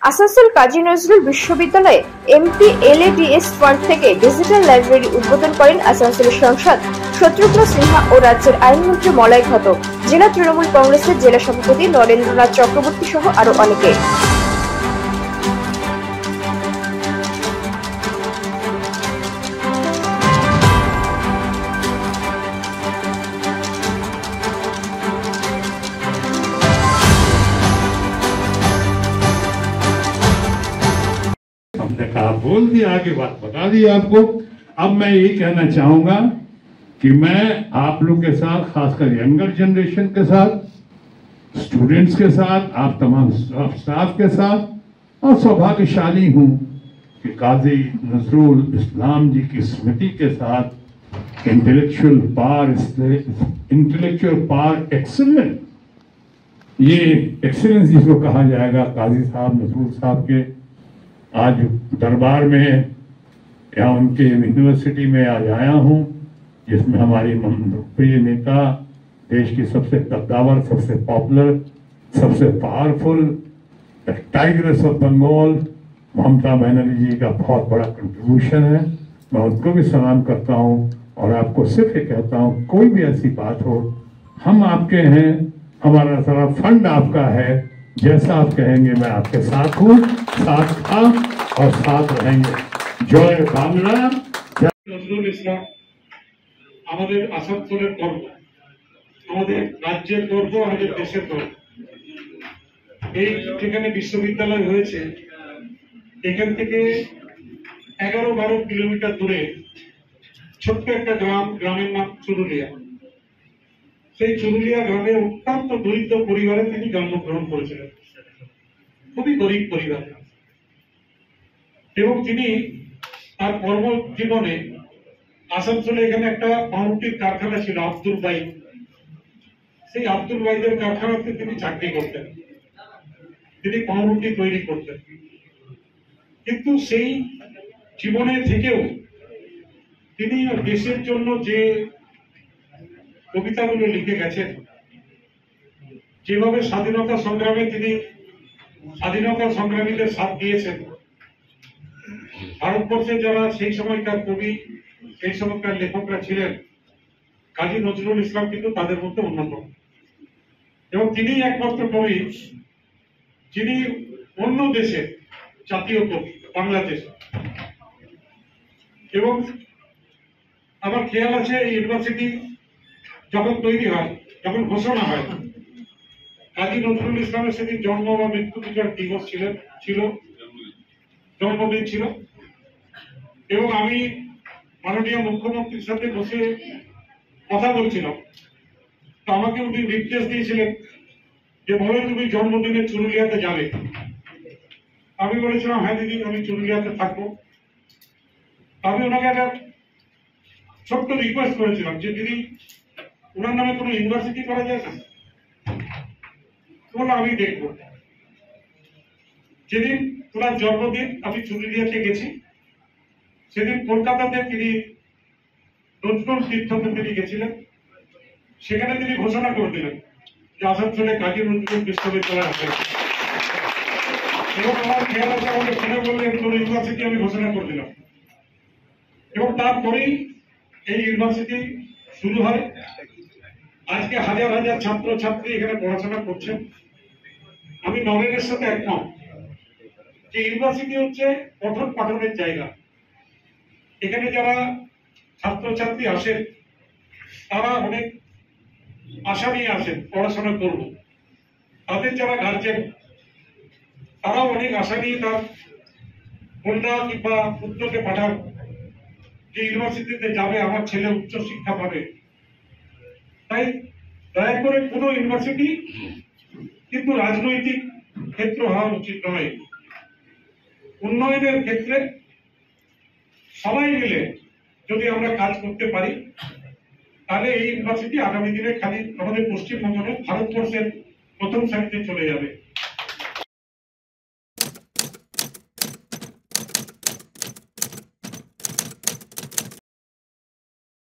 আসানসোল কাজী নজরুল বিশ্ববিদ্যালয়ে MPLADS fund থেকে digital library উদ্বোধন করেন আসানসোলের সাংসদ শত্রুঘ্ন সিনহা ও রাজ্যের আইনমন্ত্রী মলয় ঘটক, জেলা তৃণমূল কংগ্রেসের জেলা সভাপতি নরেন্দ্রনাথ চক্রবর্তী সহ আরো অনেকে। हमने कहा बोल दिया, आगे बात बता दी आपको। अब मैं यही कहना चाहूंगा कि मैं आप लोग के साथ, खासकर यंगर जनरेशन के साथ, स्टूडेंट्स के साथ, आप तमाम स्टाफ के साथ, और सौभाग्यशाली हूं कि काजी नजरुल इस्लाम जी की स्मृति के साथ इंटेलेक्चुअल पार एक्सीलेंट, ये एक्सीलेंस जिसको कहा जाएगा, काजी साहब नजरुल साहब के आज दरबार में या उनके यूनिवर्सिटी में आज आया हूं, जिसमें हमारी प्रिय नेता, देश की सबसे कद्दावर, सबसे पॉपुलर, सबसे powerful tigress of Bengal Mamata Banerjee जी का बहुत बड़ा कंट्रीब्यूशन है। मैं उनको भी सलाम करता हूं और आपको सिर्फ ये कहता हूं, कोई भी ऐसी बात हो, हम आपके हैं, हमारा सारा फंड आपका है, जैसा आप कहेंगे मैं आपके साथ हूं, साथ था और साथ रहेंगे। जय बांग्ला, जय নজরুল ইসলাম আমাদের আসানসোলের গর্ব, আমাদের রাজ্যের গর্ব, আমাদের দেশের গর্ব। এই যেখানে বিশ্ববিদ্যালয় হয়েছে, এখান থেকে 11-12 কিলোমিটার দূরে ছোট্ট একটা গ্রামের নাম চুরুলিয়া। সেই চুরুলিয়া গ্রামে অত্যন্ত দরিদ্র পরিবারে তিনি জন্মগ্রহণ করেছিলেন, খুবই গরিব পরিবার। এবং তিনি তার কর্মজীবনে আসানসোলে এখানে একটা পাউরুটির কারখানা ছিল, আব্দুল ভাই, সেই আব্দুল ভাইদের কারখানাতে তিনি চাকরি করতেন, তিনি পাউরুটি তৈরি করতেন। কিন্তু সেই জীবনে থেকেও তিনি দেশের জন্য যে কবিতাগুলো লিখে গেছেন, যেভাবে স্বাধীনতা সংগ্রামে তিনি স্বাধীনতা সংগ্রামীদের সাথ দিয়েছেন, ভারতবর্ষে যারা সেই সময়কার কবি, সেই সময়কার লেখকরা ছিলেন, কাজী নজরুল ইসলাম কিন্তু তাদের মধ্যে অন্যতম। এবং তিনি একমাত্র কবি যিনি অন্য দেশের জাতীয় কবি, বাংলাদেশ। এবং আমার খেয়াল আছে এই ইউনিভার্সিটি যখন তৈরি হয়, যখন ঘোষণা হয়, কাজী নজরুল ইসলামের সেদিন জন্ম বা মৃত্যু দিবস ছিল, জন্মদিন ছিল। এবং আমি মাননীয় মুখ্যমন্ত্রীর সাথে বসে কথা বলছিলাম, তো আমাকে উনি নির্দেশ দিয়েছিলেন যে বলে তুমি জন্মদিনে চুরুলিয়াতে যাবে। আমি বলেছিলাম হ্যাঁ দিদি, আমি চুরুলিয়াতে থাকবো। আমি ওনাকে একটা ছোট্ট রিকোয়েস্ট করেছিলাম যে দিদি, ওনার নামে কোনো ইউনিভার্সিটি করা যায় না? বললো আমি দেখবো। যেদিন ওনার জন্মদিন আমি চুরুলিয়াতে গেছি, সেদিন কলকাতাতে তিনি নজরুল তীর্থতে তিনি গেছিলেন। সেখানে তিনি ঘোষণা করে দিলেন যে আসানসোলে কাজী নজরুল বিশ্ববিদ্যালয় আছে। এবং আমার খেয়াল আছে, আমাকে ফোনে বললেন কোন ইউনিভার্সিটি আমি ঘোষণা করে দিলাম। এবং তারপরেই এই ইউনিভার্সিটি শুরু হয়। আজকে হাজার হাজার ছাত্র ছাত্রী এখানে পড়াশোনা করছেন। আমি নরেনের সাথে একমত যে ইউনিভার্সিটি হচ্ছে পঠন পাঠনের জায়গা। এখানে যারা ছাত্রছাত্রী আসেন, তারা অনেক আশা নিয়ে আসেন পড়াশোনা করব। তাদের যারা গার্জেন, তারাও অনেক আশা নিয়ে তার কন্যা কিংবা পুত্রকে পাঠান যে ইউনিভার্সিটিতে যাবে, আমার ছেলে উচ্চ শিক্ষা পাবে। তাই দয়া করে কোনো ইউনিভার্সিটি কিন্তু রাজনৈতিক ক্ষেত্র হওয়া উচিত নয়। উন্নয়নের ক্ষেত্রে সবাই মিলে যদি আমরা কাজ করতে পারি, তাহলে এই ইউনিভার্সিটি আগামী দিনে খালি আমাদের পশ্চিমবঙ্গ নয়, ভারতবর্ষের প্রথম সারিতে চলে যাবে।